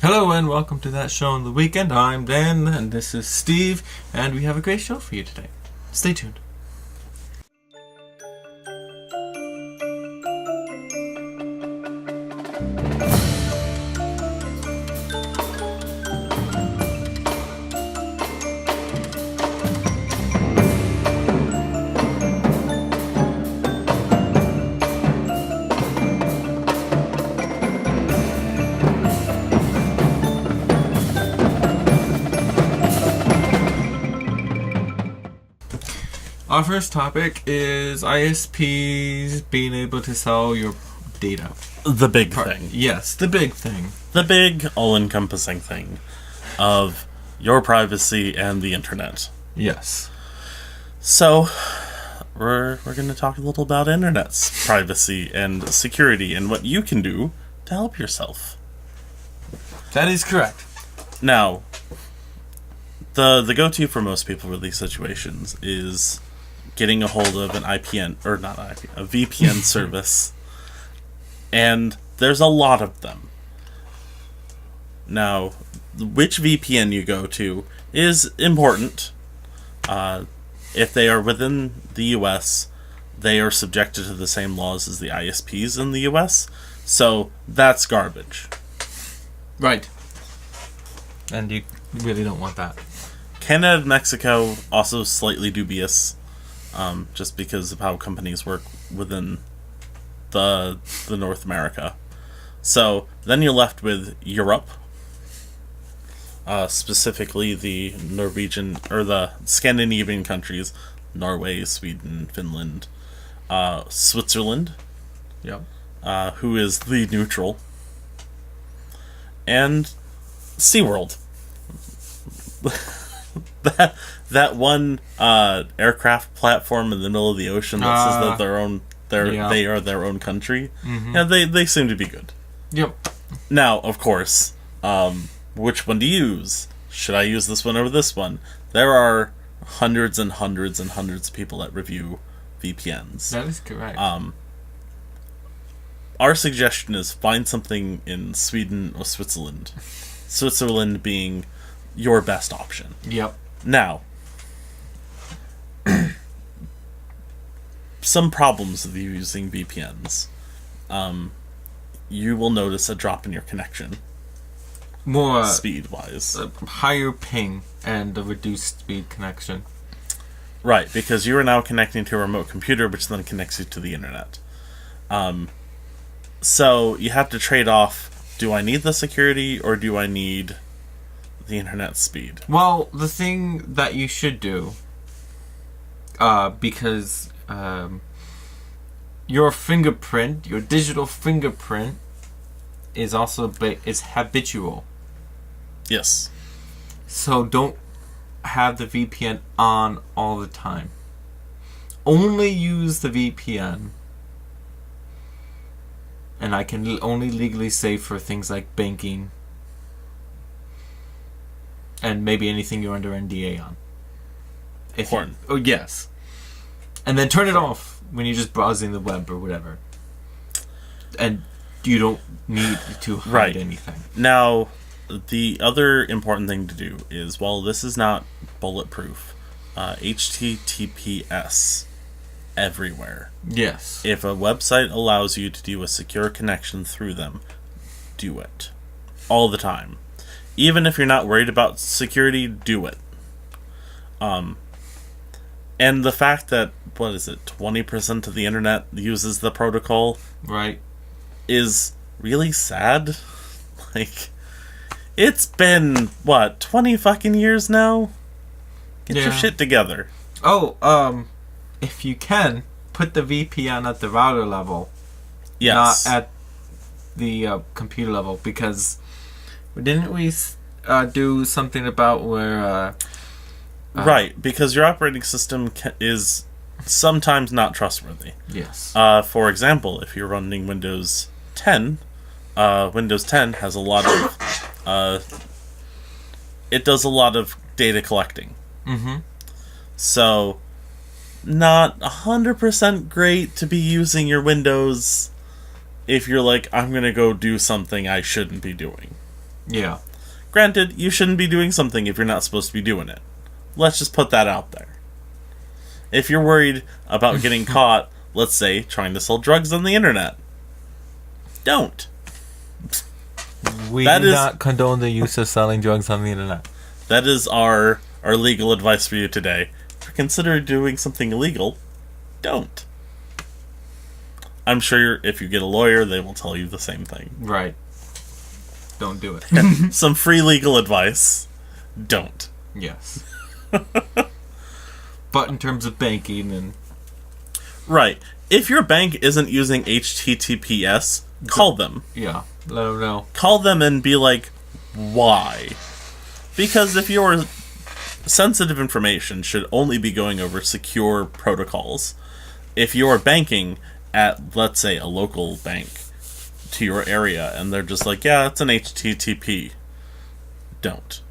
Hello and welcome to That Show on the Weekend. I'm Dan and this is Steve, and we have a great show for you today. Stay tuned. Our first topic is ISPs being able to sell your data. The big thing. Yes, the big thing. The big, all-encompassing thing of your privacy and the internet. Yes. So, we're going to talk a little about internet's privacy and security and what you can do to help yourself. That is correct. Now, the go-to for most people for these situations is getting a hold of an a VPN service, and there's a lot of them. Now, which VPN you go to is important. If they are within the US, they are subjected to the same laws as the ISPs in the US, so that's garbage. Right. And you really don't want that. Canada and Mexico, also slightly dubious. Just because of how companies work within the North America. So then you're left with Europe, specifically the Norwegian or the Scandinavian countries, Norway, Sweden, Finland, Switzerland, Yep. Who is the neutral, and SeaWorld. that one aircraft platform in the middle of the ocean that says that they are their own country. Mm-hmm. Yeah, they seem to be good. Yep. Now, of course, which one to use? Should I use this one over this one? There are hundreds and hundreds and hundreds of people that review VPNs. That is correct. Our suggestion is find something in Sweden or Switzerland. Switzerland being your best option. Yep. Now, some problems with using VPNs. You will notice a drop in your connection. More speed-wise. A higher ping and a reduced speed connection. Right, because you are now connecting to a remote computer, which then connects you to the internet. So you have to trade off, do I need the security or do I need the internet speed? Well, the thing that you should do, because your fingerprint, your digital fingerprint, is also is habitual. Yes. So don't have the VPN on all the time. Only use the VPN, and I can only legally say for things like banking. And maybe anything you're under NDA on. Important. Oh, yes. And then turn it off when you're just browsing the web or whatever. And you don't need to hide anything. Now, the other important thing to do is, while this is not bulletproof, HTTPS everywhere. Yes. If a website allows you to do a secure connection through them, do it. All the time. Even if you're not worried about security, do it. And the fact that, 20% of the internet uses the protocol, right, is really sad. Like, it's been, 20 fucking years now? Get your shit together. Oh, if you can, put the VPN at the router level. Yes. Not at the computer level, because didn't we do something about where... right, because your operating system is sometimes not trustworthy. Yes. For example, if you're running Windows 10, Windows 10 has a lot of... it does a lot of data collecting. Mm-hmm. So, not 100% great to be using your Windows if you're like, I'm going to go do something I shouldn't be doing. Yeah. Granted, you shouldn't be doing something if you're not supposed to be doing it. Let's just put that out there. If you're worried about getting caught, let's say, trying to sell drugs on the internet, don't. We do not condone the use of selling drugs on the internet. That is our legal advice for you today. If you consider doing something illegal, don't. I'm sure if you get a lawyer, they will tell you the same thing. Right. Don't do it. Some free legal advice. Don't. Yes. But in terms of banking and... Right. If your bank isn't using HTTPS, call them. Yeah. Let them know. Call them and be like, why? Because if your sensitive information should only be going over secure protocols, if you're banking at, let's say, a local bank to your area, and they're just like, yeah, it's an HTTP, don't.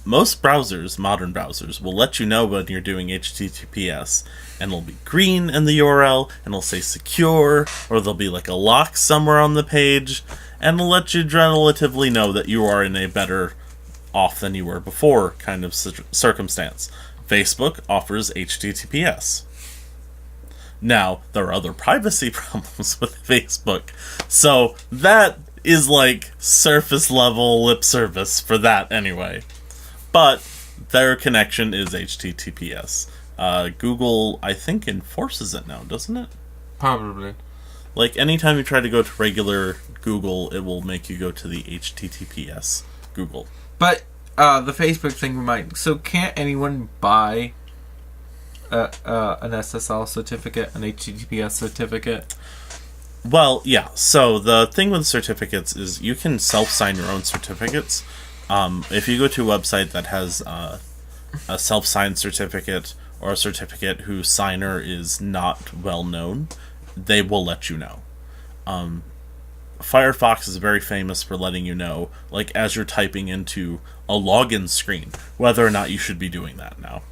Most browsers, modern browsers, will let you know when you're doing HTTPS, and it'll be green in the URL, and it'll say secure, or there'll be like a lock somewhere on the page, and it'll let you relatively know that you are in a better off than you were before kind of circumstance. Facebook offers HTTPS. Now, there are other privacy problems with Facebook, so that is like surface level lip service for that anyway. But their connection is HTTPS. Google, I think, enforces it now, doesn't it? Probably. Like, anytime you try to go to regular Google, it will make you go to the HTTPS Google. But the Facebook thing reminds... So can't anyone buy an SSL certificate, an HTTPS certificate? Well, yeah. So the thing with certificates is you can self-sign your own certificates. If you go to a website that has a self-signed certificate or a certificate whose signer is not well known, they will let you know. Firefox is very famous for letting you know, like as you're typing into a login screen, whether or not you should be doing that now.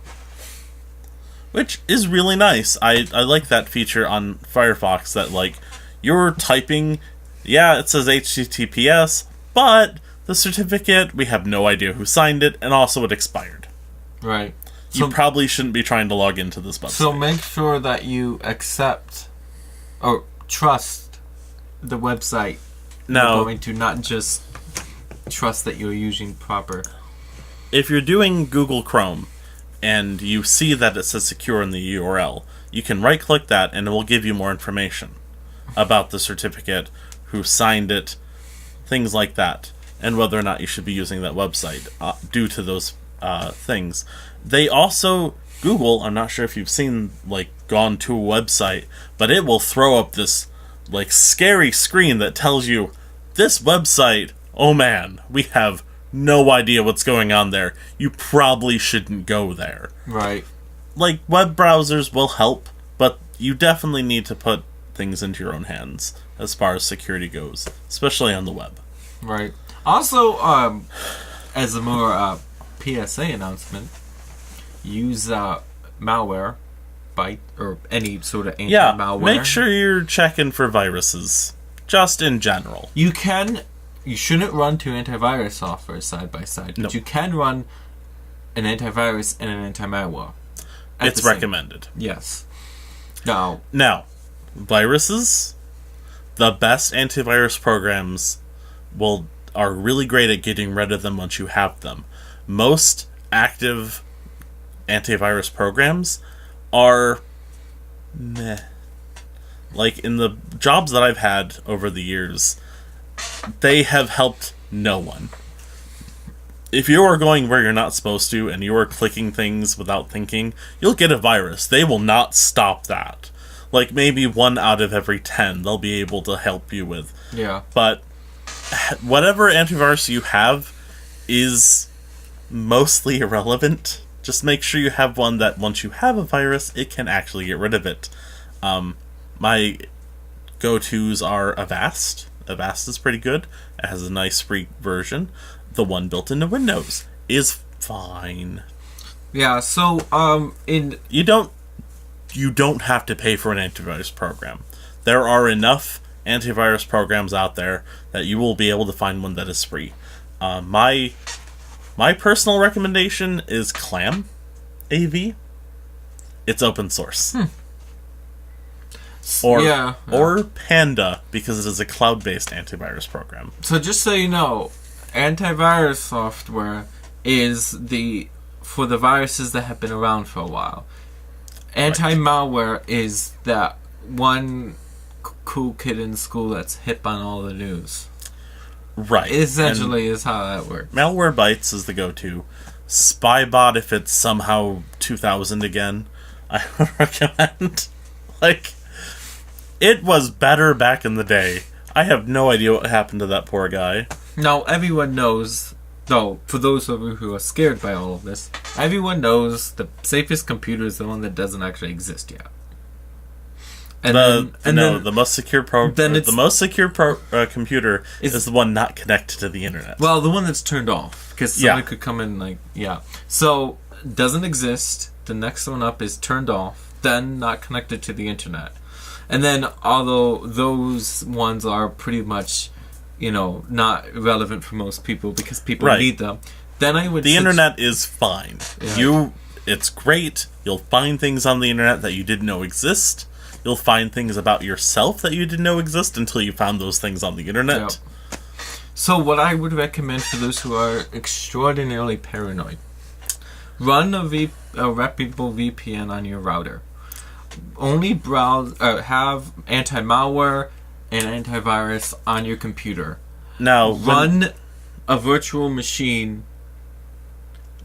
Which is really nice. I like that feature on Firefox that, like, you're typing, yeah, it says HTTPS, but the certificate, we have no idea who signed it, and also it expired. Right. You probably shouldn't be trying to log into this website. So make sure that you accept or trust the website now, you're going to, not just trust that you're using proper. If you're doing Google Chrome and you see that it says secure in the URL, you can right-click that and it will give you more information about the certificate, who signed it, things like that, and whether or not you should be using that website due to those things. They also, Google, I'm not sure if you've seen, like, gone to a website, but it will throw up this, like, scary screen that tells you, this website, oh man, we have no idea what's going on there. You probably shouldn't go there. Right. Like, web browsers will help, but you definitely need to put things into your own hands as far as security goes, especially on the web. Right. Also, as a more PSA announcement, use malware, Byte, or any sort of anti-malware. Yeah, make sure you're checking for viruses, just in general. You shouldn't run two antivirus software side by side, but you can run an antivirus and an anti-malware. It's recommended. Yes. Now, viruses, the best antivirus programs are really great at getting rid of them once you have them. Most active antivirus programs are meh. Like, in the jobs that I've had over the years, they have helped no one. If you are going where you're not supposed to and you are clicking things without thinking, you'll get a virus. They will not stop that. Like, maybe 1 out of every 10 they'll be able to help you with. Yeah. But whatever antivirus you have is mostly irrelevant. Just make sure you have one that once you have a virus, it can actually get rid of it. My go-tos are Avast. Avast is pretty good. It has a nice free version. The one built into Windows is fine. Yeah, so you don't have to pay for an antivirus program. There are enough antivirus programs out there that you will be able to find one that is free. My personal recommendation is Clam AV. It's open source. Or Panda, because it is a cloud-based antivirus program. So just so you know, antivirus software is for the viruses that have been around for a while. Anti-malware is that one cool kid in school that's hip on all the news. Right. Essentially is how that works. Malwarebytes is the go-to. Spybot, if it's somehow 2000 again, I would recommend. It was better back in the day. I have no idea what happened to that poor guy. Now, everyone knows, though, for those of you who are scared by all of this, everyone knows the safest computer is the one that doesn't actually exist yet. The most secure computer is the one not connected to the internet. Well, the one that's turned off, because somebody could come in So, doesn't exist. The next one up is turned off, then not connected to the internet. And then, although those ones are pretty much, not relevant for most people because people need them, then I would... The internet is fine. Yeah. It's great. You'll find things on the internet that you didn't know exist. You'll find things about yourself that you didn't know exist until you found those things on the internet. Yep. So what I would recommend for those who are extraordinarily paranoid, run a reputable VPN on your router. Only have anti-malware and antivirus on your computer. Now, run a virtual machine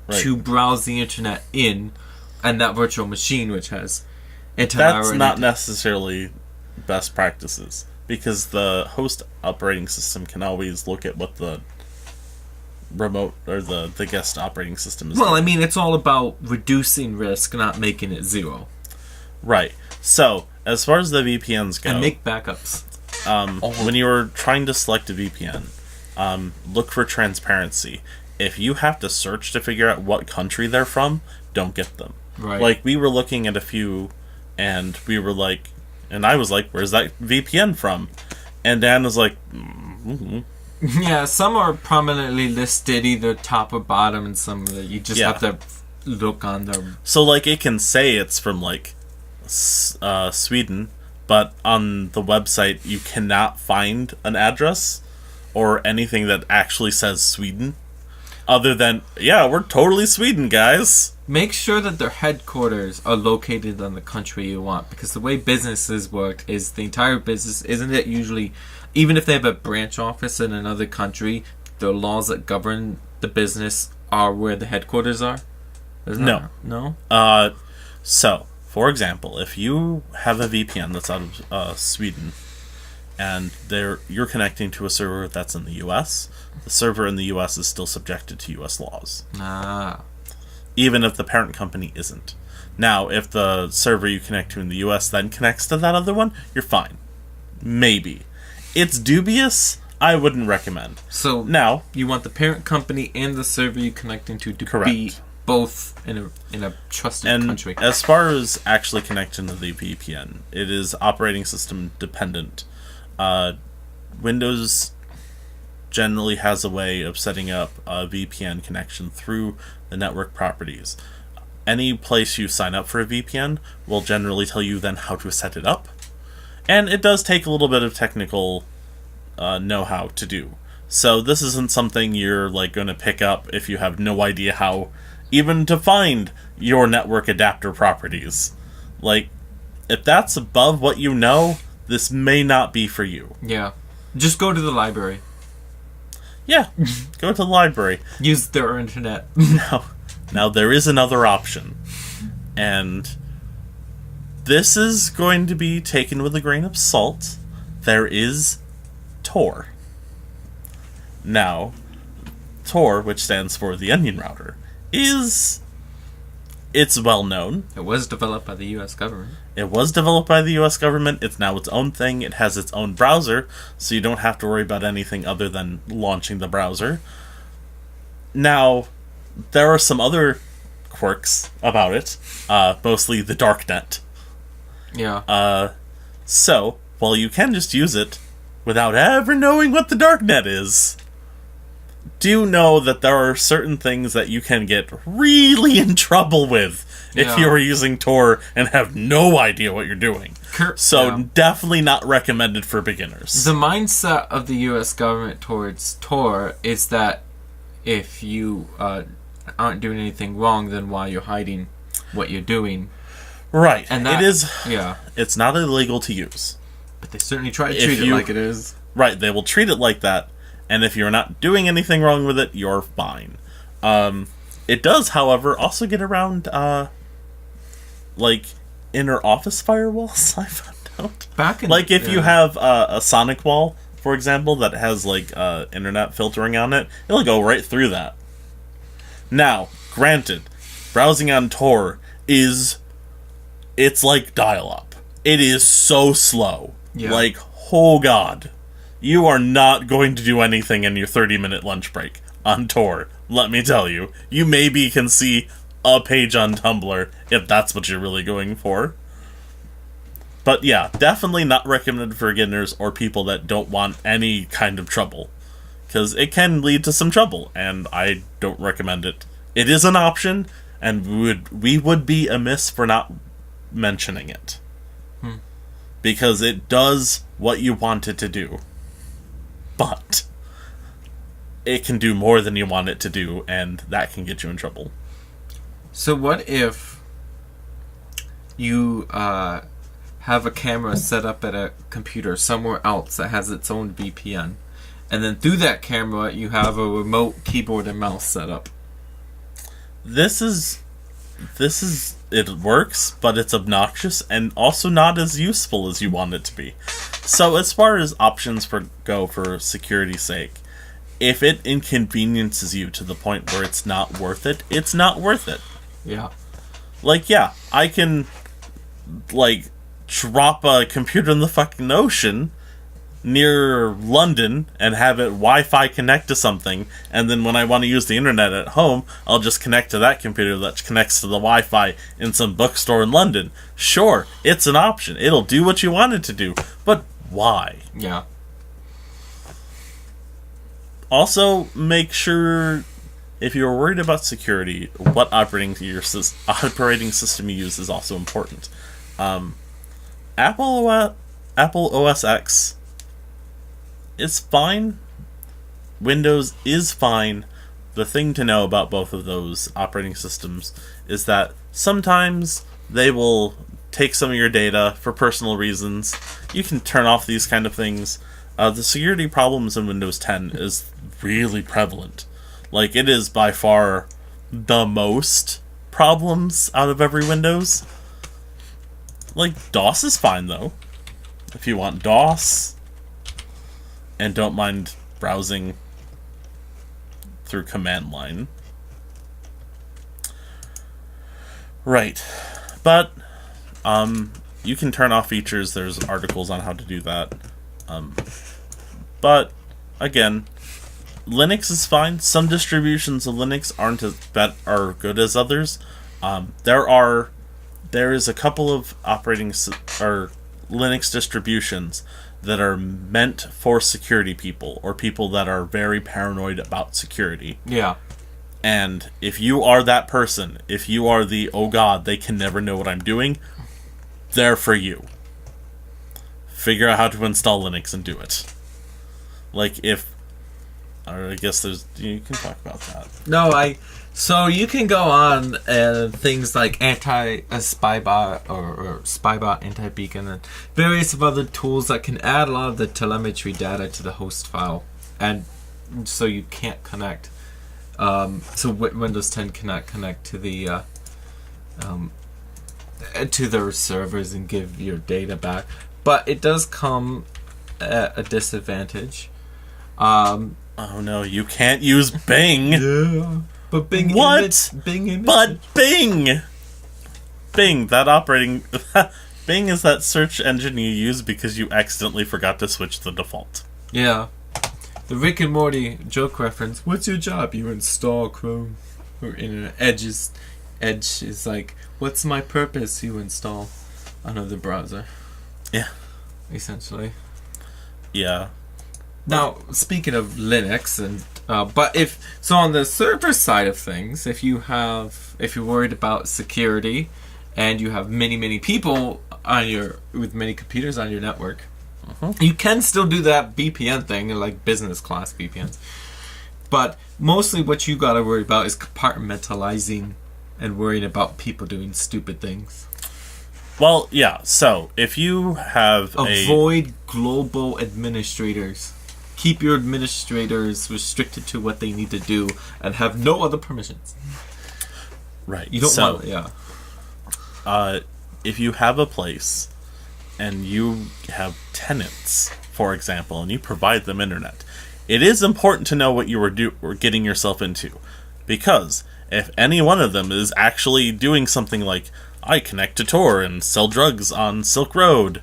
to browse the internet in, and that virtual machine which has antivirus. That's not necessarily best practices, because the host operating system can always look at what the remote or the guest operating system is doing. It's all about reducing risk, not making it zero. Right. So, as far as the VPNs go... And make backups. When you're trying to select a VPN, look for transparency. If you have to search to figure out what country they're from, don't get them. Right. We were looking at a few, and we were like... And I was like, where's that VPN from? And Dan was like... Mm-hmm. Yeah, some are prominently listed, either top or bottom, and some that you just have to look on them. So, it can say it's from, Sweden, but on the website you cannot find an address or anything that actually says Sweden, other than, we're totally Sweden, guys. Make sure that their headquarters are located in the country you want, because the way businesses work is the entire business, isn't it usually, even if they have a branch office in another country, the laws that govern the business are where the headquarters are? No? So, for example, if you have a VPN that's out of Sweden, and you're connecting to a server that's in the US, the server in the US is still subjected to US laws. Even if the parent company isn't. Now, if the server you connect to in the US then connects to that other one, you're fine. Maybe. It's dubious. I wouldn't recommend. So, now, you want the parent company and the server you're connecting to be both in a trusted country. As far as actually connecting to the VPN, it is operating system dependent. Windows generally has a way of setting up a VPN connection through the network properties. Any place you sign up for a VPN will generally tell you then how to set it up. And it does take a little bit of technical know-how to do. So this isn't something you're going to pick up if you have no idea how even to find your network adapter properties. If that's above what you know, this may not be for you. Yeah. Just go to the library. Yeah, go to the library. Use their internet. Now there is another option. And this is going to be taken with a grain of salt. There is Tor. Now, Tor, which stands for the Onion Router, it's well known. It was developed by the U.S. government. It's now its own thing. It has its own browser, so you don't have to worry about anything other than launching the browser. Now, there are some other quirks about it, mostly the darknet. Yeah. So, while you can just use it without ever knowing what the darknet is, do know that there are certain things that you can get really in trouble with if you are using Tor and have no idea what you're doing. Definitely not recommended for beginners. The mindset of the U.S. government towards Tor is that if you aren't doing anything wrong, then why you're hiding what you're doing. Right. And it is... Yeah. It's not illegal to use. But they certainly try to treat it like it is. Right. They will treat it like that. And if you're not doing anything wrong with it, you're fine. It does, however, also get around, inner office firewalls, I found out. If you have a Sonic wall, for example, that has, internet filtering on it, it'll go right through that. Now, granted, browsing on Tor it's like dial-up. It is so slow. Yeah. Oh god. You are not going to do anything in your 30-minute lunch break on Tor, let me tell you. You maybe can see a page on Tumblr, if that's what you're really going for. But yeah, definitely not recommended for beginners or people that don't want any kind of trouble. Because it can lead to some trouble, and I don't recommend it. It is an option, and we would be amiss for not mentioning it. Because it does what you want it to do. But it can do more than you want it to do, and that can get you in trouble. So what if you have a camera set up at a computer somewhere else that has its own VPN, and then through that camera you have a remote keyboard and mouse set up? It works, but it's obnoxious and also not as useful as you want it to be. So as far as options go for security's sake, if it inconveniences you to the point where it's not worth it, it's not worth it. Yeah. I can, drop a computer in the fucking ocean near London and have it Wi-Fi connect to something, and then when I want to use the internet at home, I'll just connect to that computer that connects to the Wi-Fi in some bookstore in London. Sure, it's an option. It'll do what you want it to do, but why? Yeah. Also, make sure, if you're worried about security, what operating system you use is also important. Apple OS X is fine. Windows is fine. The thing to know about both of those operating systems is that sometimes they will take some of your data for personal reasons. You can turn off these kind of things. The security problems in Windows 10 is really prevalent. It is by far the most problems out of every Windows. DOS is fine, though. If you want DOS and don't mind browsing through command line. Right. But you can turn off features. There's articles on how to do that. But again, Linux is fine. Some distributions of Linux aren't are good as others. There is a couple of Linux distributions that are meant for security people, or people that are very paranoid about security. Yeah. And if you are that person, if you are the, oh god, they can never know what I'm doing, they're for you. Figure out how to install Linux and do it. I guess you can talk about that. No, so you can go on things like anti-spybot or spybot anti-beacon and various other tools that can add a lot of the telemetry data to the host file, and so you can't connect. So Windows 10 cannot connect to the to their servers and give your data back, but it does come at a disadvantage. Oh no, you can't use Bing. Yeah. But Bing what? Bing but Bing! Bing, Bing is that search engine you use because you accidentally forgot to switch the default. Yeah. The Rick and Morty joke reference, what's your job? You install Chrome. Or Internet. Edge is like, what's my purpose? You install another browser. Yeah. Essentially. Yeah. Now, speaking of Linux and But on the server side of things, if you're worried about security, and you have many people with many computers on your network, you can still do that VPN thing, like business class VPNs. But mostly, what you gotta worry about is compartmentalizing and worrying about people doing stupid things. Well, yeah. So if you have avoid global administrators. Keep your administrators restricted to what they need to do and have no other permissions. Right. You don't want... Yeah. If you have a place and you have tenants, for example, and you provide them internet, it is important to know what you were getting yourself into. Because if any one of them is actually doing something like, I connect to Tor and sell drugs on Silk Road,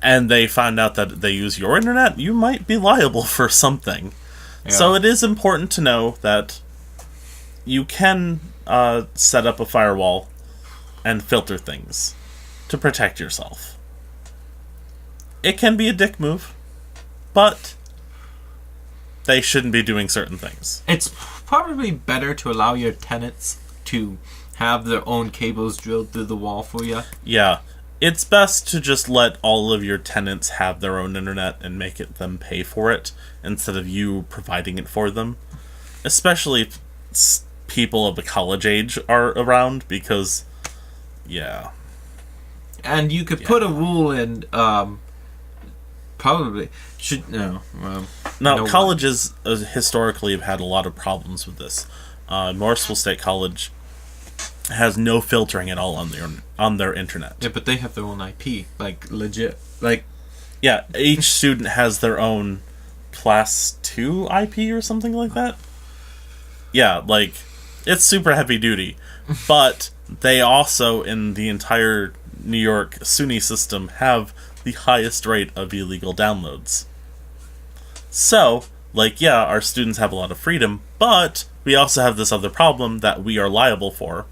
and they find out that they use your internet, you might be liable for something. Yeah. So it is important to know that you can set up a firewall and filter things to protect yourself. It can be a dick move, but they shouldn't be doing certain things. It's probably better to allow your tenants to have their own cables drilled through the wall for you. Yeah. It's best to just let all of your tenants have their own internet and make them pay for it instead of you providing it for them. Especially if people of the college age are around, because, yeah. And you could put a rule in, probably, colleges historically have had a lot of problems with this. Morrisville State College has no filtering at all on their internet. Yeah, but they have their own IP, like legit. Like, yeah, each student has their own class 2 IP or something like that. Yeah, like, it's super heavy duty, but they also, in the entire New York SUNY system, have the highest rate of illegal downloads. So, like, yeah, our students have a lot of freedom, but we also have this other problem that we are liable for.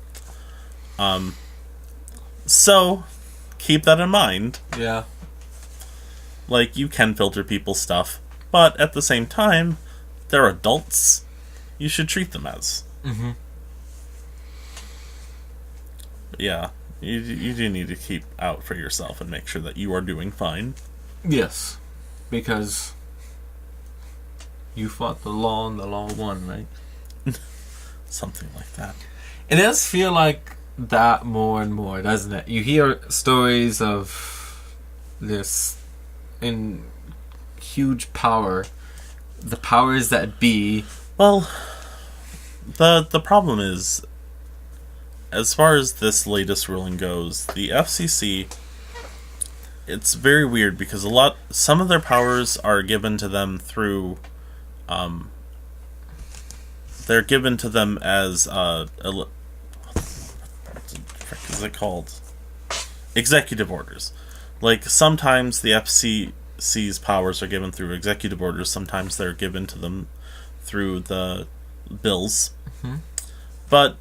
So, keep that in mind. Yeah. Like, you can filter people's stuff, but at the same time, they're adults. You should treat them as. Mm-hmm. Yeah, you do need to keep out for yourself and make sure that you are doing fine. Yes, because you fought the law and the law won, right? Something like that. It does feel like that more and more, doesn't it? You hear stories of this in huge power, the powers that be. Well, the problem is, as far as this latest ruling goes, the FCC, it's very weird because some of their powers are given to them through, they're given to them as what is it called? Executive orders. Like, sometimes the FCC's powers are given through executive orders, sometimes they're given to them through the bills. Mm-hmm. But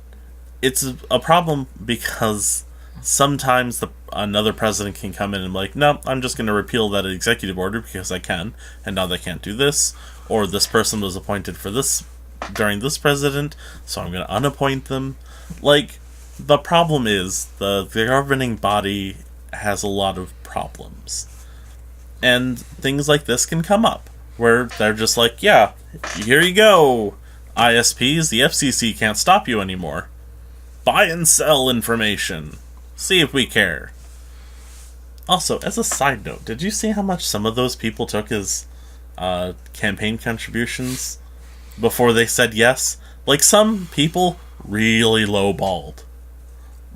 it's a problem because sometimes another president can come in and be like, no, I'm just going to repeal that executive order because I can, and now they can't do this. Or this person was appointed for this during this president, so I'm going to unappoint them. Like, the problem is the governing body has a lot of problems. And things like this can come up, where they're just like, yeah, here you go, ISPs, the FCC can't stop you anymore. Buy and sell information. See if we care. Also, as a side note, did you see how much some of those people took as campaign contributions before they said yes? Like, some people really lowballed.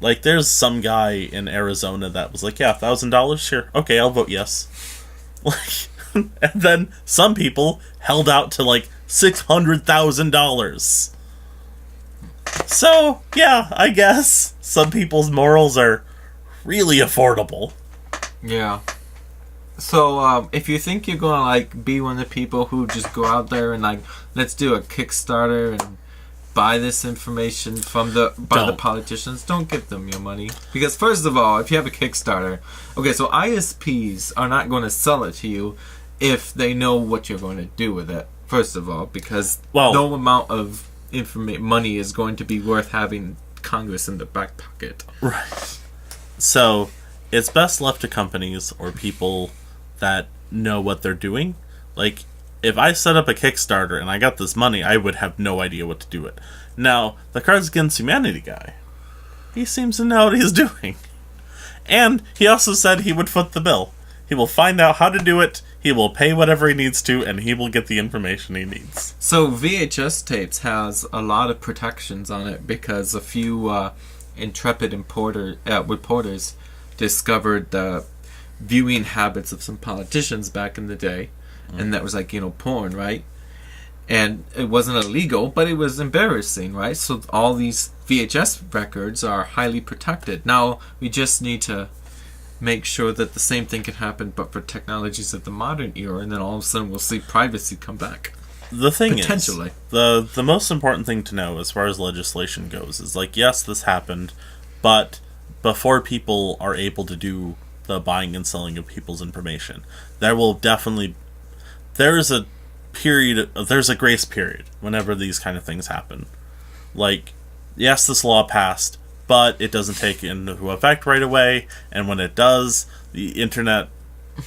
Like, there's some guy in Arizona that was like, yeah, $1,000, sure, okay, I'll vote yes. Like, and then some people held out to like $600,000. So, yeah, I guess some people's morals are really affordable. Yeah. So, if you think you're gonna, like, be one of the people who just go out there and, like, let's do a Kickstarter and buy this information from the politicians, don't give them your money. Because, first of all, if you have a Kickstarter, okay, so ISPs are not going to sell it to you if they know what you're going to do with it. First of all, because no amount of money is going to be worth having Congress in the back pocket. Right. So, it's best left to companies or people that know what they're doing. Like, if I set up a Kickstarter and I got this money, I would have no idea what to do with it. Now, the Cards Against Humanity guy, he seems to know what he's doing. And he also said he would foot the bill. He will find out how to do it, he will pay whatever he needs to, and he will get the information he needs. So VHS tapes has a lot of protections on it because a few intrepid reporters discovered the viewing habits of some politicians back in the day. And that was like, porn, right? And it wasn't illegal, but it was embarrassing, right? So all these VHS records are highly protected. Now, we just need to make sure that the same thing can happen, but for technologies of the modern era, and then all of a sudden we'll see privacy come back. The thing is, the most important thing to know as far as legislation goes is, like, yes, this happened, but before people are able to do the buying and selling of people's information, there's a grace period whenever these kind of things happen. Like, yes, this law passed, but it doesn't take into effect right away, and when it does, the internet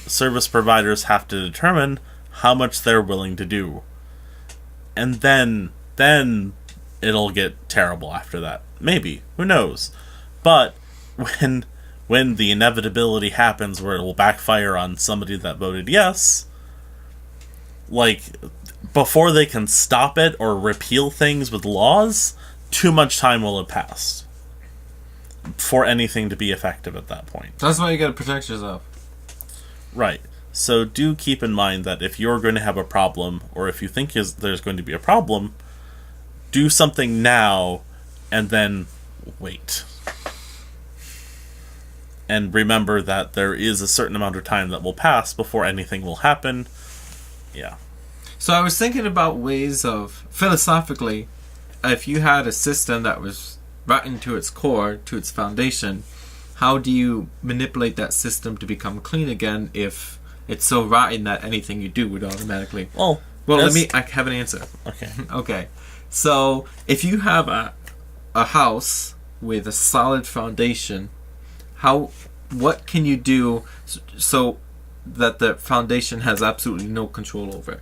service providers have to determine how much they're willing to do. And then it'll get terrible after that. Maybe. Who knows? But when the inevitability happens where it will backfire on somebody that voted yes, like, before they can stop it or repeal things with laws, too much time will have passed for anything to be effective at that point. That's why you gotta protect yourself. Right. So do keep in mind that if you're going to have a problem, or if you think there's going to be a problem, do something now, and then wait. And remember that there is a certain amount of time that will pass before anything will happen. Yeah. So I was thinking about ways of, philosophically, if you had a system that was rotten to its core, to its foundation, how do you manipulate that system to become clean again if it's so rotten that anything you do would automatically... Well, I have an answer. Okay. Okay. So, if you have a house with a solid foundation, what can you do so that the foundation has absolutely no control over it?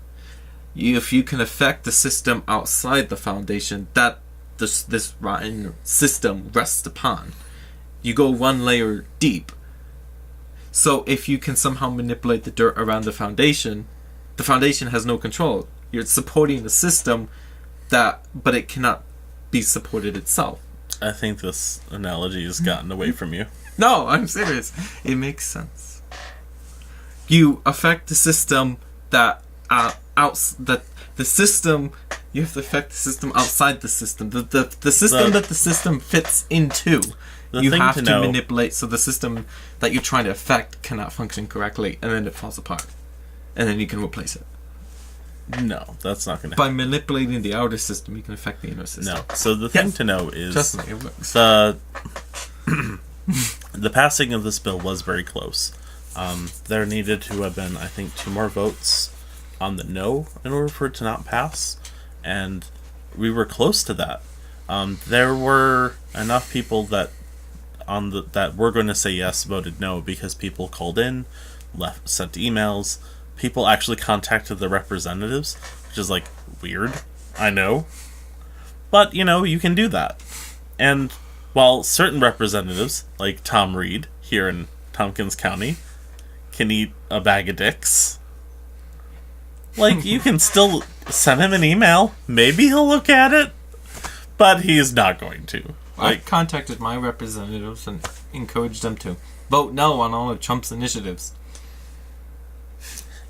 If you can affect the system outside the foundation that this rotten system rests upon, you go one layer deep. So if you can somehow manipulate the dirt around the foundation has no control. You're supporting the system but it cannot be supported itself. I think this analogy has gotten away from you. No, I'm serious. It makes sense. You affect the system you have to affect the system outside the system. The system that the system fits into. You have to manipulate so the system that you're trying to affect cannot function correctly, and then it falls apart. And then you can replace it. No, that's not going to happen. By manipulating the outer system, you can affect the inner system. No. So the thing to know is trust me, it works. The passing of this bill was very close. There needed to have been, I think, 2 more votes on the no in order for it to not pass, and we were close to that. There were enough people that were going to say yes voted no because people called in, sent emails. People actually contacted the representatives, which is, like, weird. I know. But, you can do that. And while certain representatives, like Tom Reed here in Tompkins County, can eat a bag of dicks, like, you can still send him an email. Maybe he'll look at it, but he's not going to. I contacted my representatives and encouraged them to vote no on all of Trump's initiatives.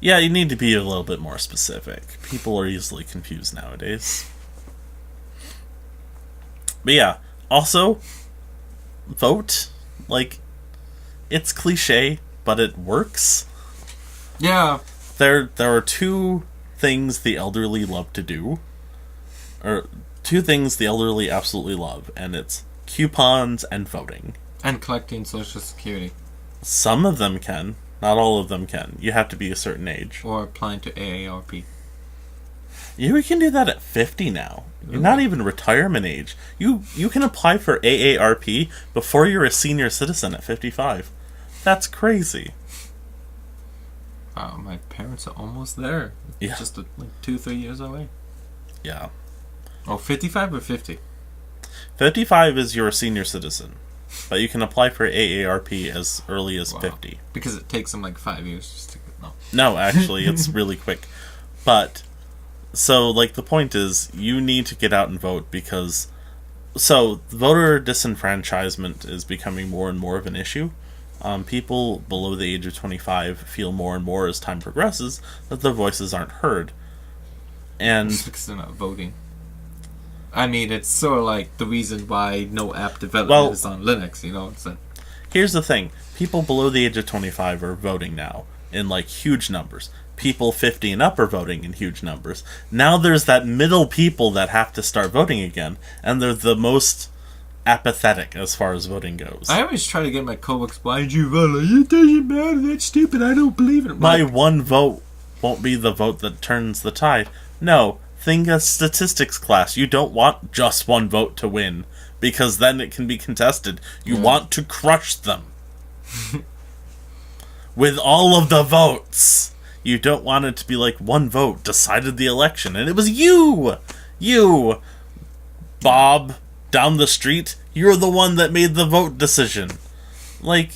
Yeah, you need to be a little bit more specific. People are easily confused nowadays. But yeah, also, vote. Like, it's cliche, but it works. Yeah. There are 2 things the elderly love to do. Or 2 things the elderly absolutely love, and it's coupons and voting. And collecting Social Security. Some of them can. Not all of them can. You have to be a certain age. Or applying to AARP. You can do that at 50 now. You're not even retirement age. You can apply for AARP before you're a senior citizen at 55. That's crazy. Wow, my parents are almost there. Yeah. Just like 2-3 years away. Yeah. Oh, 55 or 50? 55 is you're a senior citizen. But you can apply for AARP as early as 50. Because it takes them like 5 years just to get... No, actually, it's really quick. But, so, like, the point is, you need to get out and vote because... So, voter disenfranchisement is becoming more and more of an issue. People below the age of 25 feel more and more as time progresses that their voices aren't heard. And... It's because they're not voting. I mean, it's sort of like the reason why no app development is on Linux, you know? Here's the thing. People below the age of 25 are voting now in, like, huge numbers. People 50 and up are voting in huge numbers. Now there's that middle people that have to start voting again, and they're the most apathetic as far as voting goes. I always try to get my coworkers, why'd you vote? Like, it doesn't matter, that's stupid, I don't believe it. My one vote won't be the vote that turns the tide. No. Think of statistics class. You don't want just one vote to win, because then it can be contested. You want to crush them. With all of the votes. You don't want it to be like one vote decided the election, and it was you! You, Bob, down the street, you're the one that made the vote decision. Like,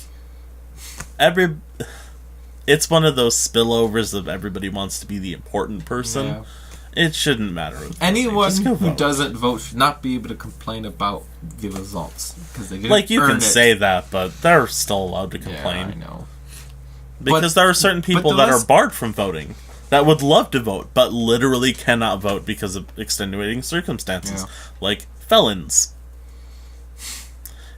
it's one of those spillovers of everybody wants to be the important person. Yeah. It shouldn't matter. Anyone who doesn't vote should not be able to complain about the results because they didn't. Like, you can say that, but they're still allowed to complain. Yeah, I know. Because there are certain people that are barred from voting that would love to vote, but literally cannot vote because of extenuating circumstances, like felons.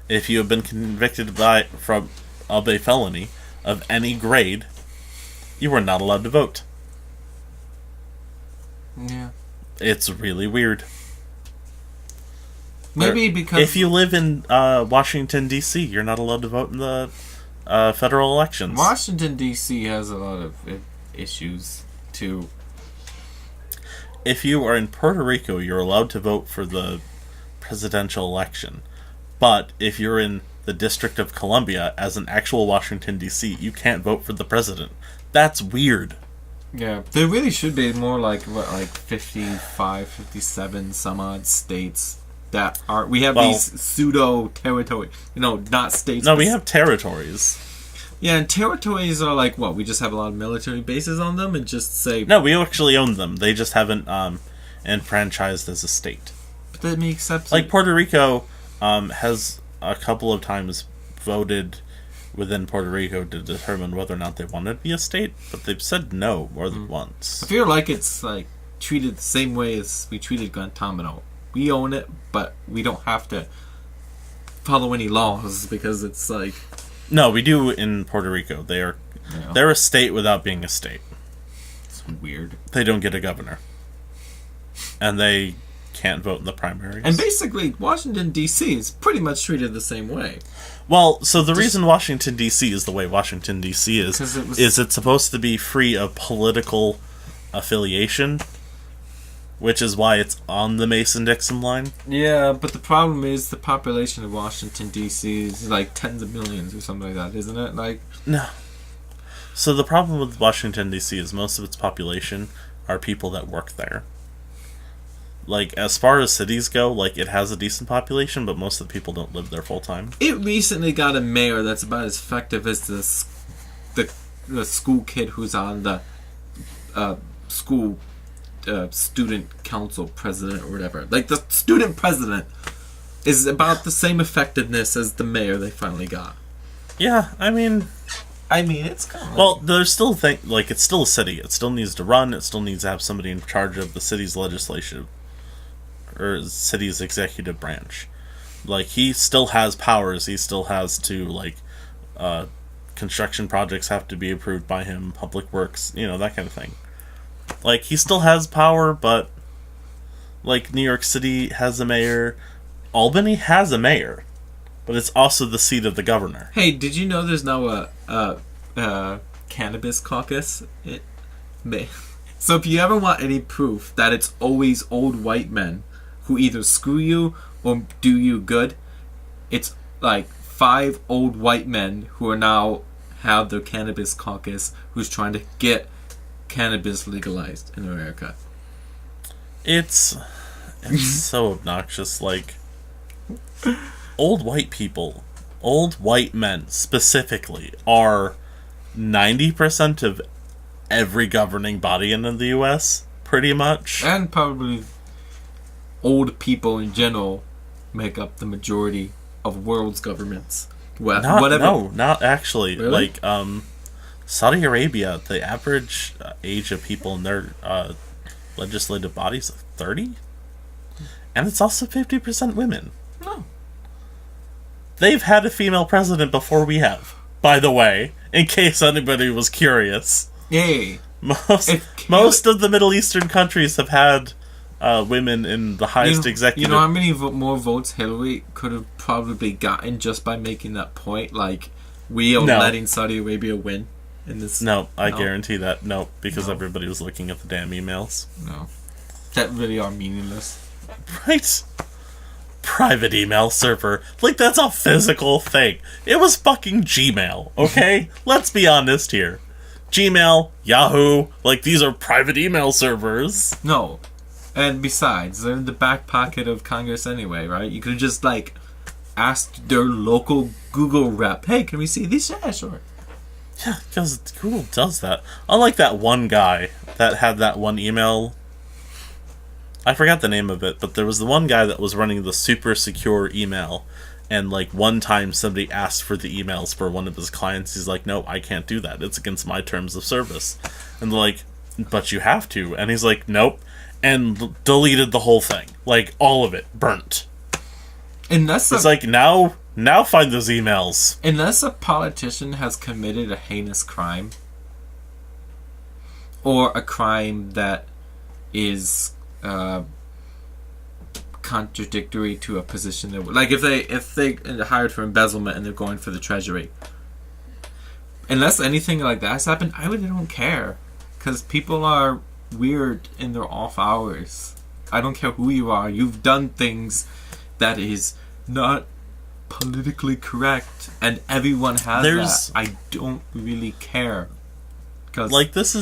If you have been convicted of a felony of any grade, you are not allowed to vote. Yeah. It's really weird. Maybe because... If you live in Washington, D.C., you're not allowed to vote in the federal elections. Washington, D.C. has a lot of issues, too. If you are in Puerto Rico, you're allowed to vote for the presidential election. But if you're in the District of Columbia, as an actual Washington, D.C., you can't vote for the president. That's weird. Yeah, there really should be more like 55, 57 some odd states that are... We have these pseudo-territory, not states. No, we have territories. Yeah, and territories are like, what, we just have a lot of military bases on them and just say... No, we actually own them. They just haven't enfranchised as a state. But that makes sense. Like, Puerto Rico has a couple of times voted within Puerto Rico to determine whether or not they wanted to be a state, but they've said no more than once. I feel like it's like treated the same way as we treated Guantanamo. We own it, but we don't have to follow any laws because it's like... No, we do in Puerto Rico. They're a state without being a state. It's weird. They don't get a governor. And they can't vote in the primaries. And basically, Washington, D.C. is pretty much treated the same way. Well, so the reason Washington, D.C. is the way Washington, D.C. is it's supposed to be free of political affiliation, which is why it's on the Mason-Dixon line. Yeah, but the problem is the population of Washington, D.C. is like tens of millions or something like that, isn't it? Like, no. So the problem with Washington, D.C. is most of its population are people that work there. Like, as far as cities go, like, it has a decent population, but most of the people don't live there full-time. It recently got a mayor that's about as effective as the school kid who's on the school student council president or whatever. Like, the student president is about the same effectiveness as the mayor they finally got. Yeah, I mean, it's kind of... Well, there's still it's still a city. It still needs to run. It still needs to have somebody in charge of the city's legislative or city's executive branch. Like, he still has powers. He still has to, like, construction projects have to be approved by him, public works, that kind of thing. Like, he still has power, but, like, New York City has a mayor. Albany has a mayor, but it's also the seat of the governor. Hey, did you know there's now a cannabis caucus? It's So if you ever want any proof that it's always old white men who either screw you or do you good, it's like 5 old white men who are now have their cannabis caucus who's trying to get cannabis legalized in America. It's so obnoxious. Like, old white people, old white men specifically, are 90% of every governing body in the U.S., pretty much. And probably old people in general make up the majority of world's governments. No, not actually. Really? Like, Saudi Arabia, the average age of people in their legislative bodies is 30? And it's also 50% women. No. They've had a female president before we have, by the way, in case anybody was curious. Yay. Most of the Middle Eastern countries have had women in the highest executive... You know how many more votes Hillary could have probably gotten just by making that point? Like, we are letting Saudi Arabia win in this... No, I guarantee that. No, because everybody was looking at the damn emails. No. That really are meaningless. Right? Private email server. Like, that's a physical thing. It was fucking Gmail, okay? Let's be honest here. Gmail, Yahoo, like, these are private email servers. No. And besides, they're in the back pocket of Congress anyway, right? You could have just, like, asked their local Google rep, hey, can we see these? Yeah, sure. Yeah, because Google does that. Unlike that one guy that had that one email... I forgot the name of it, but there was the one guy that was running the super secure email, and, like, one time somebody asked for the emails for one of his clients. He's like, no, I can't do that. It's against my terms of service. And they're like, but you have to. And he's like, nope. And deleted the whole thing. Like, all of it. Burnt. It's like, now find those emails. Unless a politician has committed a heinous crime, or a crime that is contradictory to a position that, like, if they hired for embezzlement and they're going for the treasury, unless anything like that has happened, I really don't care, because people are weird in their off hours. I don't care who you are. You've done things that is not politically correct, and everyone has that. I don't really care. Cause, like, this